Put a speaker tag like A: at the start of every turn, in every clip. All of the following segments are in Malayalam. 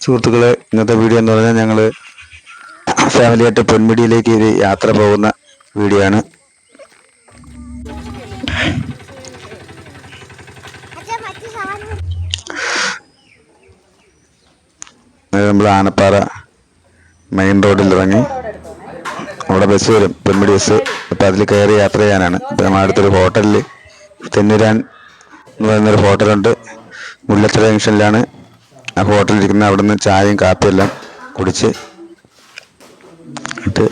A: സുഹൃത്തുക്കളെ, ഇന്നത്തെ വീഡിയോ എന്ന് പറഞ്ഞാൽ ഞങ്ങൾ ഫാമിലിയായിട്ട് പൊന്മുടിയിലേക്ക് ഒരു യാത്ര പോകുന്ന വീഡിയോ ആണ്. നമ്മൾ ആനപ്പാറ മെയിൻ റോഡിൽ ഇറങ്ങി അവിടെ ബസ് വരും, പൊന്മുടി ബസ്. അപ്പം അതിൽ കയറി യാത്ര ചെയ്യാനാണ്. ഇപ്പം നമ്മുടെ അടുത്തൊരു ഹോട്ടലിൽ തെന്നുരാൻ എന്ന് പറയുന്നൊരു ഹോട്ടലുണ്ട്. മുല്ലത്തറ ജംഗ്ഷനിലാണ് ആ ഹോട്ടലിരിക്കുന്നത്. അവിടെ നിന്ന് ചായയും കാപ്പിയും എല്ലാം കുടിച്ച് എന്നിട്ട്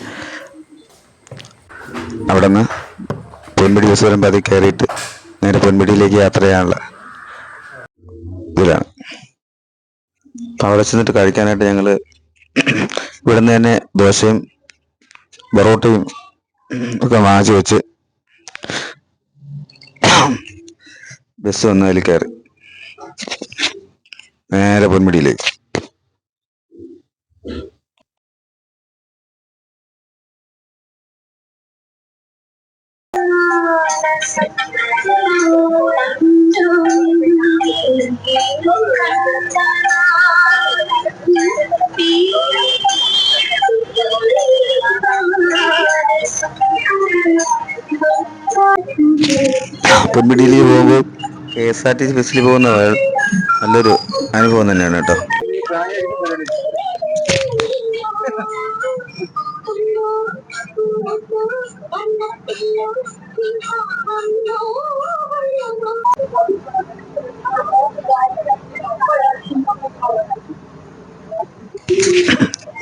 A: അവിടെ നിന്ന് പൊന്മുടി ബസ് വരുമ്പോൾ അതിൽ കയറിയിട്ട് നേരെ പൊന്മുടിയിലേക്ക് യാത്ര ചെയ്യാനുള്ള ഇതിലാണ്. അപ്പം അവിടെ ചെന്നിട്ട് കഴിക്കാനായിട്ട് ഞങ്ങൾ ഇവിടെ നിന്ന് തന്നെ ദോശയും പൊറോട്ടയും ഒക്കെ വാങ്ങിച്ച് വെച്ച് ബസ് വന്ന് അതിൽ കയറി നേരെ പൊന്മുടിയിലേക്ക്. പൊന്മുടിയിലേക്ക് പോകുമ്പോൾ KSRTC ബസ്സിൽ പോകുന്ന നല്ലൊരു അനുഭവം തന്നെയാണ് കേട്ടോ.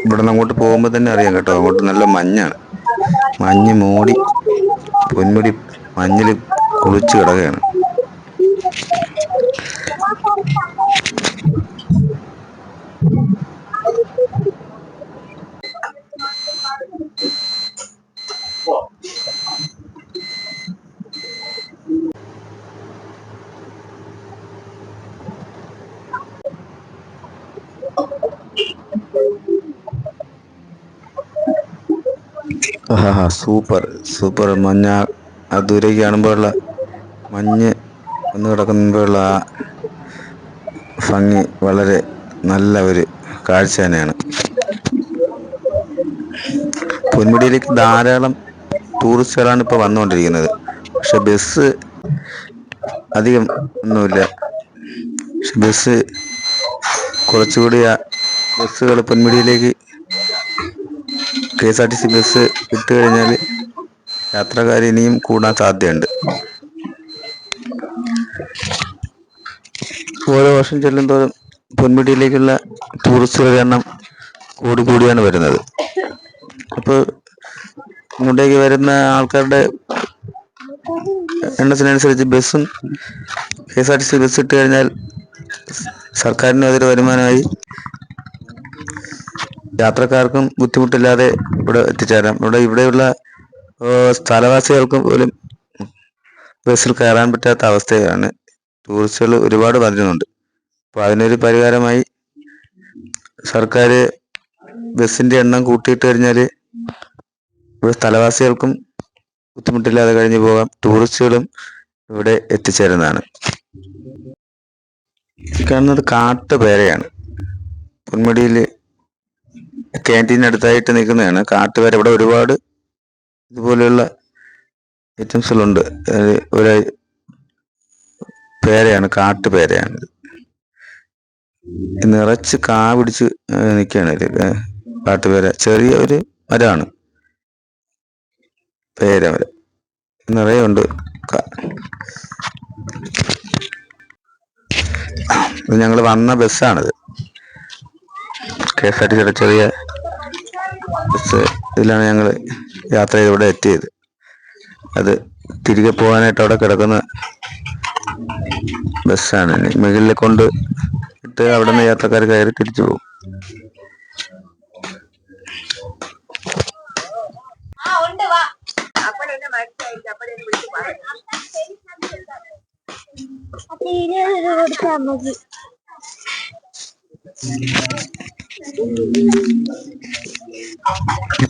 A: ഇവിടെ നിന്ന് അങ്ങോട്ട് പോകുമ്പോൾ തന്നെ അറിയാം കേട്ടോ, അങ്ങോട്ട് നല്ല മഞ്ഞാണ്. മഞ്ഞ് മൂടി പൊന്മുടി മഞ്ഞിൽ കുളിച്ച് കിടക്കുകയാണ്. സൂപ്പർ സൂപ്പർ മഞ്ഞ. ആ ദൂരേക്ക് കാണുമ്പോഴുള്ള മഞ്ഞ് വന്ന് കിടക്കുമ്പോഴുള്ള ആ ഭംഗി വളരെ നല്ല ഒരു കാഴ്ച തന്നെയാണ്. പൊന്മുടിയിലേക്ക് ധാരാളം ടൂറിസ്റ്റുകളാണ് ഇപ്പോൾ വന്നുകൊണ്ടിരിക്കുന്നത്. പക്ഷെ ബസ് അധികം ഒന്നുമില്ല. പക്ഷെ ബസ് കുറച്ചുകൂടി ബസ്സുകൾ പൊന്മുടിയിലേക്ക് KSRTC ബസ് ഇട്ട് കഴിഞ്ഞാൽ യാത്രക്കാർ ഇനിയും കൂടാൻ സാധ്യതയുണ്ട്. ഓരോ വർഷം ചെല്ലുന്തോറും പൊന്മുടിയിലേക്കുള്ള ടൂറിസ്റ്റുകളുടെ എണ്ണം കൂടിയാണ് വരുന്നത്. അപ്പോൾ ഇങ്ങോട്ടേക്ക് വരുന്ന ആൾക്കാരുടെ എണ്ണത്തിനനുസരിച്ച് ബസ്സും KSRTC ബസ് ഇട്ട് കഴിഞ്ഞാൽ സർക്കാരിന് അതൊരു വരുമാനമായി, യാത്രക്കാർക്കും ബുദ്ധിമുട്ടില്ലാതെ ഇവിടെ എത്തിച്ചേരാം. ഇവിടെയുള്ള സ്ഥലവാസികൾക്കും പോലും ബസ്സിൽ കയറാൻ പറ്റാത്ത അവസ്ഥയാണ്. ടൂറിസ്റ്റുകൾ ഒരുപാട് വരുന്നുണ്ട്. അപ്പോൾ അതിനൊരു പരിഹാരമായി സർക്കാർ ബസ്സിൻ്റെ എണ്ണം കൂട്ടിയിട്ട് കഴിഞ്ഞാൽ ഇവിടെ സ്ഥലവാസികൾക്കും ബുദ്ധിമുട്ടില്ലാതെ കഴിഞ്ഞു പോകാം, ടൂറിസ്റ്റുകളും ഇവിടെ എത്തിച്ചേരുന്നതാണ്. കാണുന്നത് കാട്ടുപേരയാണ്. പൊന്മുടിയിൽ ക്യാൻറ്റീനടുത്തായിട്ട് നിൽക്കുന്നതാണ് കാട്ടുപേര. ഇവിടെ ഒരുപാട് ഇതുപോലെയുള്ള ഐറ്റംസുകളുണ്ട്. ഒരു പേരയാണ്, കാട്ടുപേരയാണ്. നിറച്ച് കാ പിടിച്ച് നിൽക്കുകയാണ് ഇത്. കാട്ടുപേര ചെറിയ ഒരു മരമാണ്, പേരമരം നിറയെ ഉണ്ട്. ഞങ്ങൾ വന്ന ബസ്സാണിത്, KSRTCയുടെ ചെറിയ ബസ്. ഇതിലാണ് ഞങ്ങൾ യാത്ര ചെയ്ത് ഇവിടെ എത്തിയത്. അത് തിരികെ പോകാനായിട്ട് അവിടെ കിടക്കുന്ന ബസ്സാണ്. മുകളിൽ കൊണ്ട് ഇട്ട് അവിടെ നിന്ന് യാത്രക്കാർ കയറി തിരിച്ചു പോകും.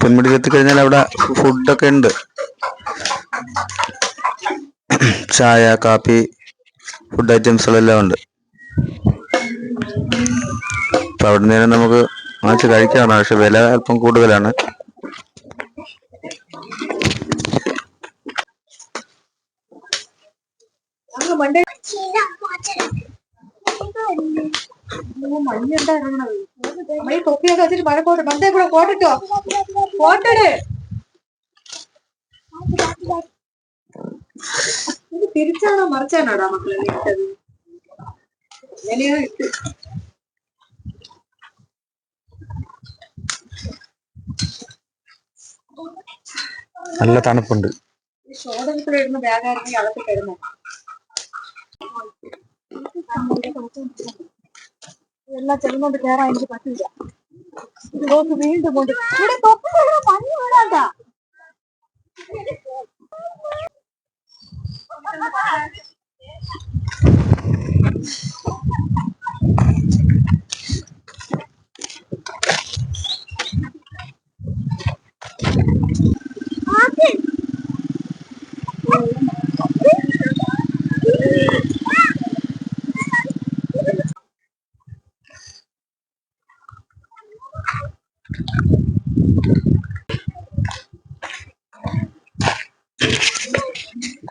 A: പൊന്മുടിയിൽ എത്തിക്കഴിഞ്ഞാൽ അവിടെ ഫുഡൊക്കെ ഉണ്ട്. ചായ, കാപ്പി, ഫുഡ് ഐറ്റംസുകളെല്ലാം ഉണ്ട്. അവിടെ നിന്ന് നമുക്ക് വാങ്ങിച്ച് കഴിക്കാവുന്ന, പക്ഷെ വില അല്പം കൂടുതലാണ്.
B: തിരിച്ചാണോ മറിച്ചാണോടാ മക്കളെ ഇട്ടത്?
A: നല്ല തണുപ്പുണ്ട്.
B: ശോധനത്തിലിടുന്ന ബാഗാണെങ്കിൽ അകത്ത് കിടന്നു. എല്ലാം ചെല്ലുന്നോണ്ട് കയറാൻ എനിക്ക് പറ്റില്ല. ഇതിലോട്ട് വീണ്ടും കൊണ്ട് ഇവിടെ തൊപ്പി പഞ്ഞു വീടാണ്ടാ.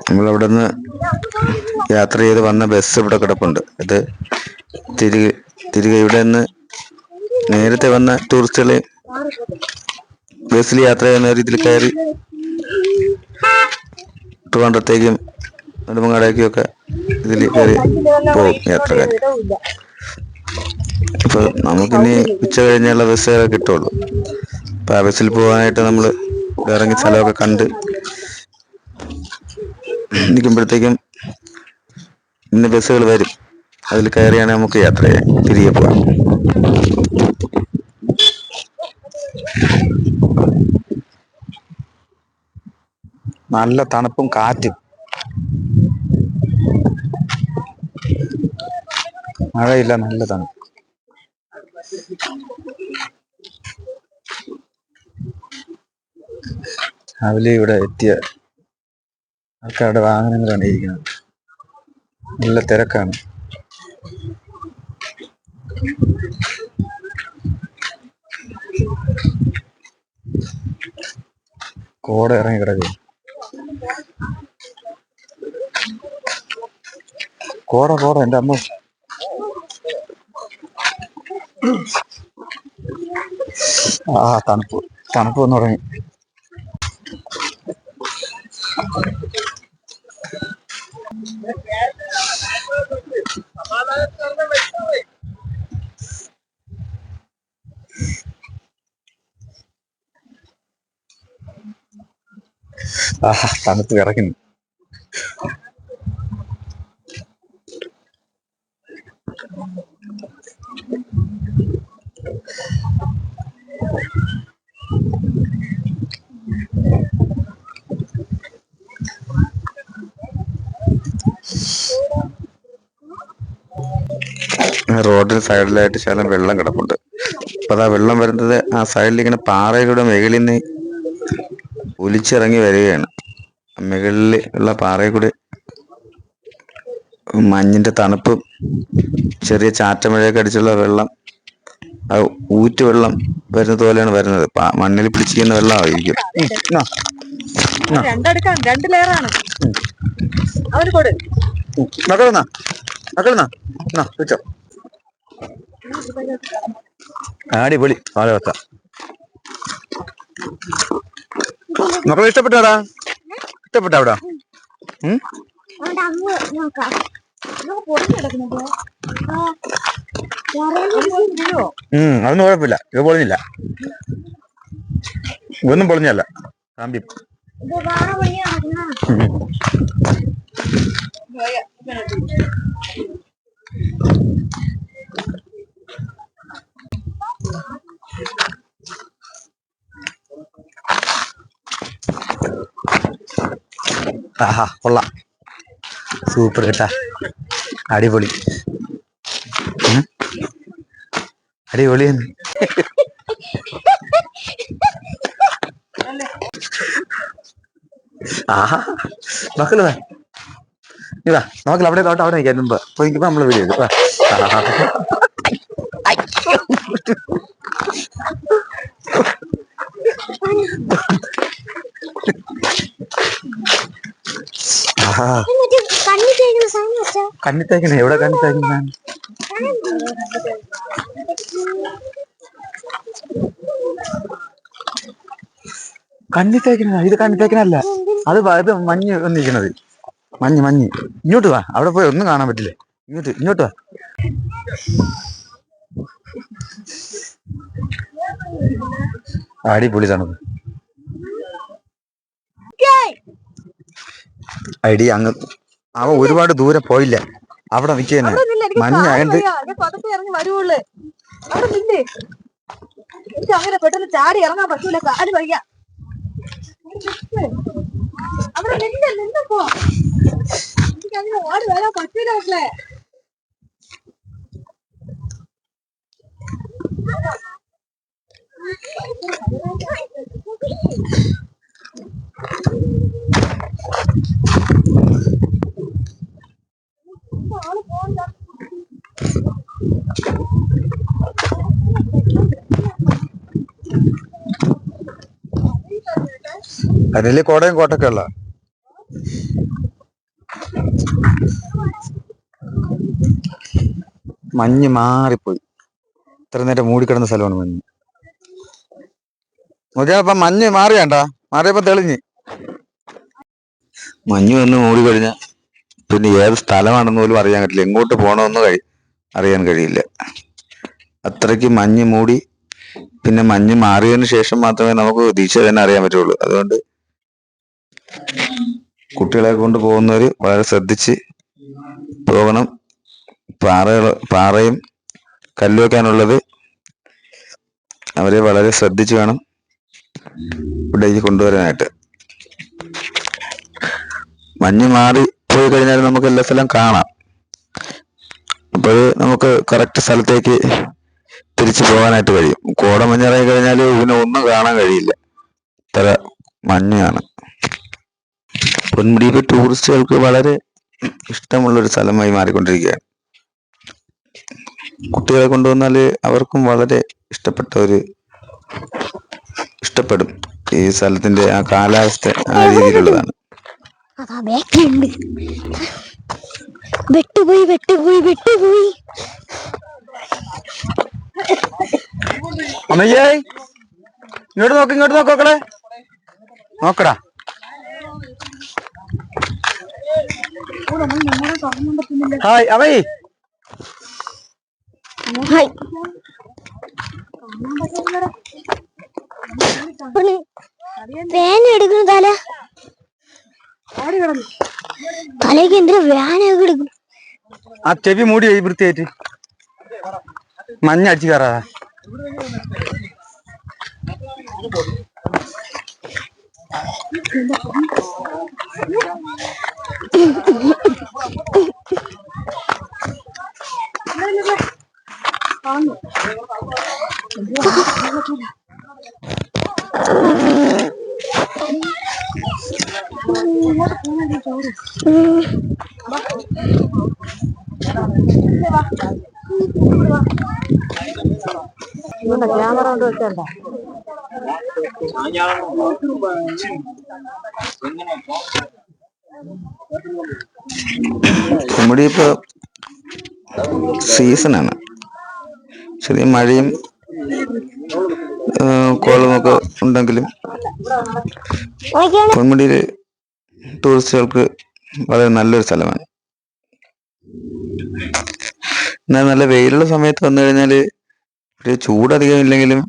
A: നമ്മളവിടെ നിന്ന് യാത്ര ചെയ്ത് വന്ന ബസ് ഇവിടെ കിടപ്പുണ്ട്. ഇത് തിരികെ ഇവിടെ നിന്ന് നേരത്തെ വന്ന ടൂറിസ്റ്റുകളെ ബസ്സിൽ യാത്ര ചെയ്യുന്ന രീതിയിൽ കയറി ട്രിവാൻഡ്രത്തേക്കും നെടുമങ്ങാടേക്കും ഒക്കെ ഇതിൽ കയറി പോകും യാത്രക്കാർ. അപ്പൊ നമുക്കിനി ഉച്ച കഴിഞ്ഞുള്ള ബസ്സുകളെ കിട്ടുള്ളൂ. അപ്പൊ ആ ബസ്സിൽ പോകാനായിട്ട് നമ്മൾ ഇറങ്ങി സ്ഥലമൊക്കെ കണ്ട് നിൽക്കുമ്പോഴത്തേക്കും ഇന്ന് ബസ്സുകൾ വരും. അതിൽ കയറിയാണ് നമുക്ക് യാത്ര ചെയ്യാൻ തിരികെ പോകാം. നല്ല തണുപ്പും കാറ്റും, മഴയില്ല, നല്ല തണുപ്പ്. രാവിലെ ഇവിടെ എത്തിയ ആൾക്കാരുടെ വാഹനങ്ങളാണ് ഇരിക്കുന്നത്. നല്ല തിരക്കാണ്. കോട ഇറങ്ങി കിടക്കുക. കോട എൻ്റെ അമ്മ. തണുപ്പ് വന്നു തുടങ്ങി. തണുത്ത് വിറയ്ക്കുന്നു. റോഡിന് സൈഡിലായിട്ട് ശകലം വെള്ളം കിടപ്പുണ്ട്. അപ്പൊ അതാ വെള്ളം വരുന്നത് ആ സൈഡിൽ ഇങ്ങനെ പാറയുടെ മുകളിൽ നിന്ന് ഒലിച്ചിറങ്ങി വരികയാണ്. മുകളിൽ ഉള്ള പാറയിൽ കൂടി മഞ്ഞിന്റെ തണുപ്പും ചെറിയ ചാറ്റമഴയൊക്കെ അടിച്ചുള്ള വെള്ളം, ആ ഊറ്റുവെള്ളം വരുന്നത് പോലെയാണ് വരുന്നത്. മണ്ണിൽ പിടിച്ചിരിക്കുന്ന വെള്ളമായിരിക്കും.
B: രണ്ട് ലെയറാണ്.
A: അടിപൊളി കാലാവസ്ഥ. മക്കളെ ഇഷ്ടപ്പെട്ടാടാ? ഇഷ്ടപ്പെട്ട അവിടെ? അതൊന്നും കുഴപ്പമില്ല. ഇത് പൊളിഞ്ഞില്ല, ഇതൊന്നും പൊളിഞ്ഞല്ല. കാമ്പി കൊള്ളാം, സൂപ്പർ കേട്ടാ, അടിപൊളി അടിപൊളിയെന്ന്. മക്കള് ഇതാ നമുക്ക് അവിടെ അവിടെ നിൽക്കാൻ മുമ്പ് നമ്മള് വീഡിയോ കണ്ണിത്തേക്കണേ എവിടെ കണ്ണിത്തേക്കുന്ന കണ്ണിത്തേക്കണ ഇത് കണ്ണിത്തേക്കനല്ല അത് ഇത് മഞ്ഞ് വന്നിരിക്കണത് മഞ്ഞ് ഇങ്ങോട്ട് വാ അവിടെ പോയി ഒന്നും കാണാൻ പറ്റില്ലേ ഇങ്ങോട്ട് വാ അടിപൊളി തണുപ്പ് ഐഡി അങ്ങ് അവൻ ഒരുപാട് ദൂരെ പോയില്ല അവിടെ നിൽക്കുന്നേ മഞ്ഞായണ്ട്
B: അങ്ങനെ പെട്ടെന്ന് ചാടി ഇറങ്ങാൻ പറ്റൂല കാല് വയ്യ അവിടെ നിന്ന് പോ എനിക്ക് അങ്ങനെ ഓടി വരാൻ പറ്റൂല മക്കളെ
A: അതില് കോടയും കോട്ടൊക്കെ ഉള്ള മഞ്ഞ് മാറിപ്പോയി ഇത്ര നേരം മൂടിക്കിടന്ന സ്ഥലമാണ് മഞ്ഞ് നോക്കിയപ്പോ മഞ്ഞ് മാറിയാണ്ടാ മാറിയപ്പോ തെളിഞ്ഞ് മഞ്ഞ് വന്ന് മൂടി കഴിഞ്ഞ പിന്നെ ഏത് സ്ഥലമാണെന്ന് പോലും അറിയാൻ പറ്റില്ല എങ്ങോട്ട് പോകണമെന്ന് അറിയാൻ കഴിയില്ല അത്രയ്ക്ക് മഞ്ഞ് മൂടി പിന്നെ മഞ്ഞ് മാറിയതിന് ശേഷം മാത്രമേ നമുക്ക് ദിശ തന്നെ അറിയാൻ പറ്റുള്ളൂ അതുകൊണ്ട് കുട്ടികളെ കൊണ്ട് പോകുന്നവര് വളരെ ശ്രദ്ധിച്ച് പോകണം പാറയും കല്ല് വെക്കാനുള്ളത് അവരെ വളരെ ശ്രദ്ധിച്ച് വേണം ഇവിടേക്ക് കൊണ്ടുവരാനായിട്ട് മഞ്ഞ് മാറി പോയി കഴിഞ്ഞാൽ നമുക്ക് എല്ലാ സ്ഥലം കാണാം അപ്പോൾ നമുക്ക് കറക്റ്റ് സ്ഥലത്തേക്ക് തിരിച്ചു പോകാനായിട്ട് കഴിയും കോടമഞ്ഞിറങ്ങി കഴിഞ്ഞാൽ പിന്നെ ഒന്നും കാണാൻ കഴിയില്ല ഇത്ര മഞ്ഞാണ് പൊന്മുടി ടൂറിസ്റ്റുകൾക്ക് വളരെ ഇഷ്ടമുള്ളൊരു സ്ഥലമായി മാറിക്കൊണ്ടിരിക്കുകയാണ് കുട്ടികളെ കൊണ്ടുവന്നാൽ അവർക്കും വളരെ ഇഷ്ടപ്പെടും ഈ സ്ഥലത്തിന്റെ ആ കാലാവസ്ഥ ആ രീതിയിലുള്ളതാണ് അമ്മയ്യേ ഇങ്ങോട്ട് നോക്ക് മക്കളെ നോക്കടാ ഹായ് അവൈ
C: എടുക്കുന്നു തലേക്ക് എന്തിനാ വേനൊക്കെ എടുക്കും
A: ആ ചെവി മൂടി വൃത്തിയായിട്ട് മഞ്ഞ അടിച്ചു കയറാ
B: ക്യാമറ കൊണ്ട് വെച്ചണ്ട
A: പൊന്മുടി ഇപ്പൊ സീസണാണ് ചെറിയ മഴയും കോളമൊക്കെ ഉണ്ടെങ്കിലും പൊന്മുടിയില് ടൂറിസ്റ്റുകൾക്ക് വളരെ നല്ലൊരു സ്ഥലമാണ് എന്നാൽ നല്ല വെയിലുള്ള സമയത്ത് വന്നു കഴിഞ്ഞാല് ഒരു ചൂടധികം ഇല്ലെങ്കിലും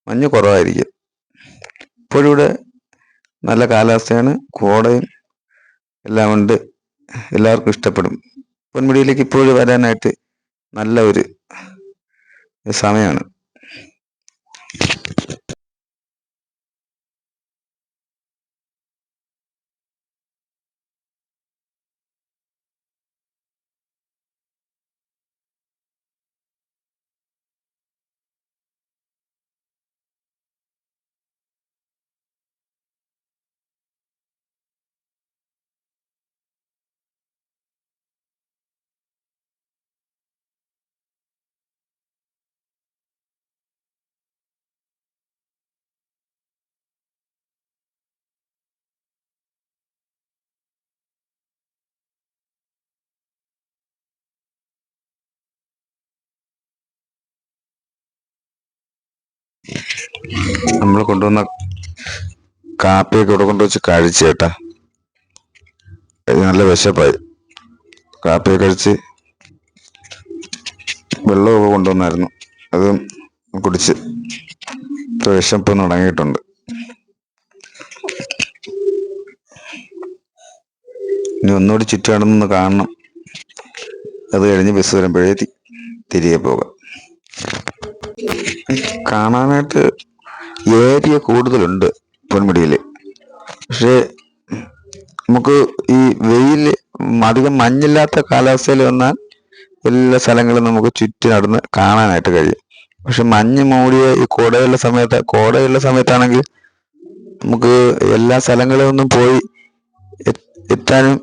A: മഞ്ഞ് കുറവായിരിക്കും ഇപ്പോഴും ഇവിടെ നല്ല കാലാവസ്ഥയാണ് കോടയും എല്ലാം ഉണ്ട് എല്ലാവർക്കും ഇഷ്ടപ്പെടും പൊന്മുടിയിലേക്ക് ഇപ്പോഴും വരാനായിട്ട് നല്ല ഒരു സമയമാണ് നമ്മൾ കൊണ്ടുവന്ന കാപ്പിയൊക്കെ ഇവിടെ കൊണ്ടുവച്ച് കഴിച്ചു കേട്ടാ. ഇത് നല്ല വിശപ്പായി. കാപ്പിയൊക്കെ കഴിച്ച് വെള്ളമൊക്കെ കൊണ്ടുവന്നായിരുന്നു, അത് കുടിച്ച് ഇപ്പൊ വിശപ്പൊന്ന് തുടങ്ങിയിട്ടുണ്ട്. ഇനി ഒന്നുകൂടി ചുറ്റുപാടൊന്ന് കാണണം. അത് കഴിഞ്ഞ് ബസ് വരുമ്പോഴേ തിരികെ പോകാം. കാണാനായിട്ട് ഏരിയ കൂടുതലുണ്ട് പൊന്മുടിയിൽ. പക്ഷേ നമുക്ക് ഈ വെയില് അധികം മഞ്ഞില്ലാത്ത കാലാവസ്ഥയിൽ വന്നാൽ എല്ലാ സ്ഥലങ്ങളും നമുക്ക് ചുറ്റി നടന്ന് കാണാനായിട്ട് കഴിയും. പക്ഷെ മഞ്ഞ് മൂടിയ ഈ കോടയുള്ള സമയത്താണെങ്കിൽ നമുക്ക് എല്ലാ സ്ഥലങ്ങളിലും ഒന്നും പോയി എത്താനും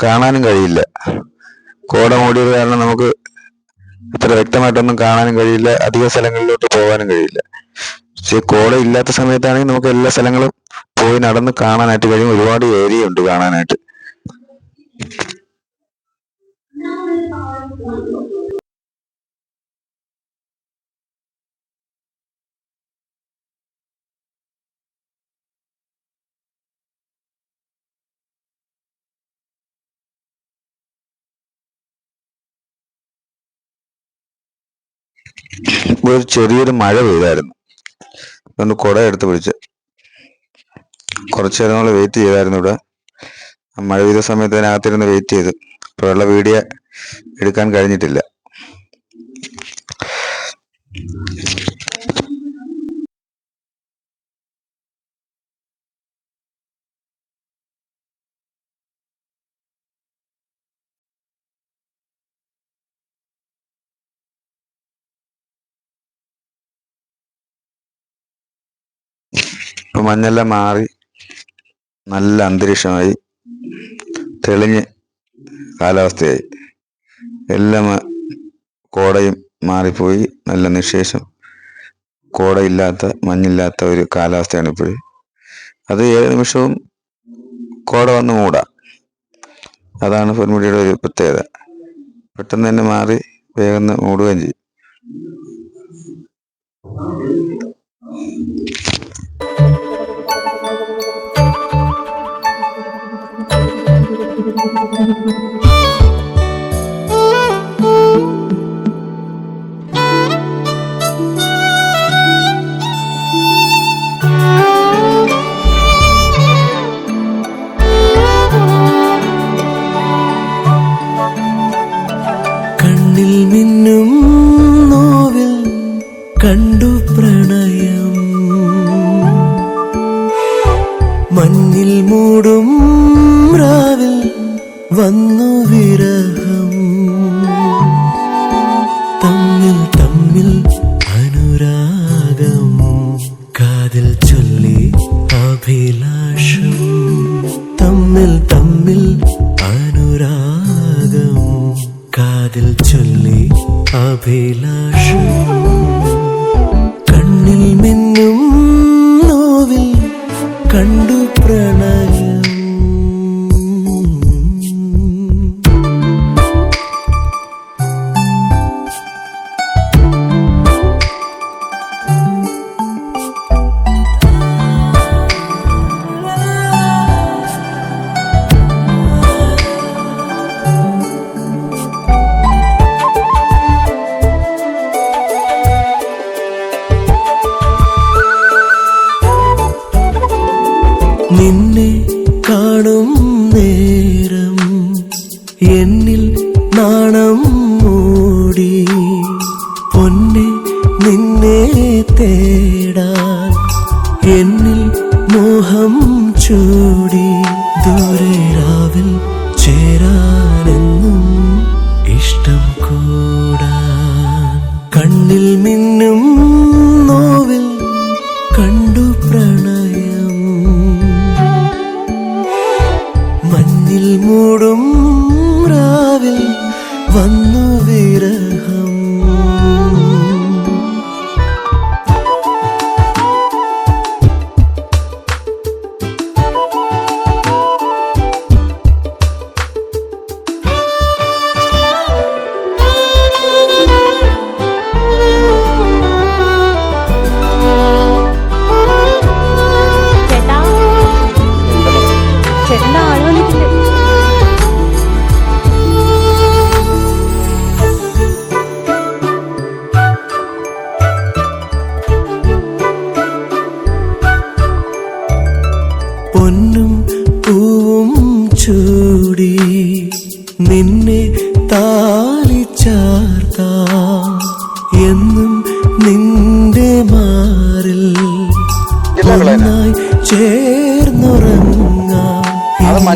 A: കാണാനും കഴിയില്ല. കോട മൂടിയത് കാരണം നമുക്ക് അത്ര വ്യക്തമായിട്ടൊന്നും കാണാനും കഴിയില്ല, അധിക സ്ഥലങ്ങളിലോട്ട് പോകാനും കഴിയില്ല. പക്ഷെ കോട ഇല്ലാത്ത സമയത്താണെങ്കിൽ നമുക്ക് എല്ലാ സ്ഥലങ്ങളും പോയി നടന്ന് കാണാനായിട്ട് കഴിയും. ഒരുപാട് ഏരിയ ഉണ്ട് കാണാനായിട്ട്. ഒരു ചെറിയൊരു മഴ പെയ്തായിരുന്നു, അതുകൊണ്ട് കുട എടുത്ത് പിടിച്ച് കുറച്ചു നേരം നമ്മൾ വെയിറ്റ് ചെയ്തായിരുന്നു ഇവിടെ. മഴ പെയ്ത സമയത്ത് അതിനകത്തിരുന്ന് വെയിറ്റ് ചെയ്തു. അപ്പോൾ ഉള്ള വീഡിയോ എടുക്കാൻ കഴിഞ്ഞിട്ടില്ല. ഇപ്പൊ മഞ്ഞെല്ലാം മാറി നല്ല അന്തരീക്ഷമായി, തെളിഞ്ഞ് കാലാവസ്ഥയായി. എല്ലാം കോടയും മാറിപ്പോയി, നല്ല നിശേഷം കോടയില്ലാത്ത മഞ്ഞില്ലാത്ത ഒരു കാലാവസ്ഥയാണ് ഇപ്പോഴും. അത് ഏത് നിമിഷവും കോട വന്ന് മൂടാം. അതാണ് പൊന്മുടിയുടെ ഒരു പ്രത്യേകത. പെട്ടെന്ന് തന്നെ മാറി വേഗം മൂടുകയും ചെയ്യും.
D: കണ്ണിൽ മിന്നും നോവിൽ കണ്ടു പ്രണയം, മഞ്ഞിൽ മൂടും രാവിൽ വന്നു വിരഹം. തമ്മിൽ തമ്മിൽ അനുരാഗം, കാതിൽ ചൊല്ലി അഭിലാഷം. തമ്മിൽ തമ്മിൽ അനുരാഗം, കാതിൽ ചൊല്ലി അഭിലാഷം. കണ്ണിൽ മിന്നും നോവിൽ കണ്ടു പ്രണയം. നിന്നെ കാണും നേരം എന്നിൽ നാണം മൂടി, പൊന്നെ നിന്നെ തേടാൻ എന്നിൽ മോഹം ചൂടി. ദൂരെ രാവിൽ ചേരാനെന്നും ഇഷ്ടം കൂടാൻ. കണ്ണിൽ മിന്നും നോവിൽ കണ്ടു പ്രണയം, മഞ്ഞിൽ മൂടും രാവിൽ വന്നു വിരഹം.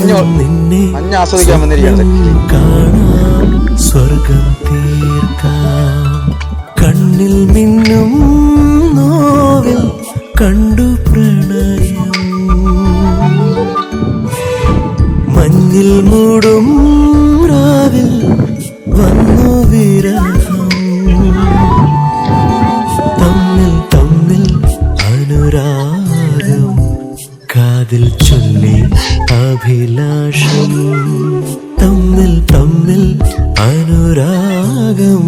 D: നിന്നെ
A: മഞ്ഞ് ആസ്വദിക്കാൻ വന്നിരിക്കുകയാണ്
D: കാണാം, സ്വർഗം തീർക്കാം. കണ്ണിൽ മിന്നും നോവിൽ കണ്ടു പ്രണയം, മഞ്ഞിൽ മൂടും രാവിൽ വന്നു വിരഹം. തമ്മിൽ തമ്മിൽ അനുരാഗം, കാതിൽ ചൊല്ലി അഭിലാഷം. തമ്മിൽ തമ്മിൽ അനുരാഗം,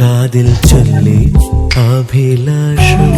D: കാതിൽ ചൊല്ലി അഭിലാഷം.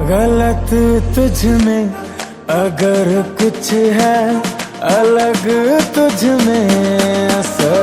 D: गलत तुझ में अगर कुछ है, अलग तुझ में असल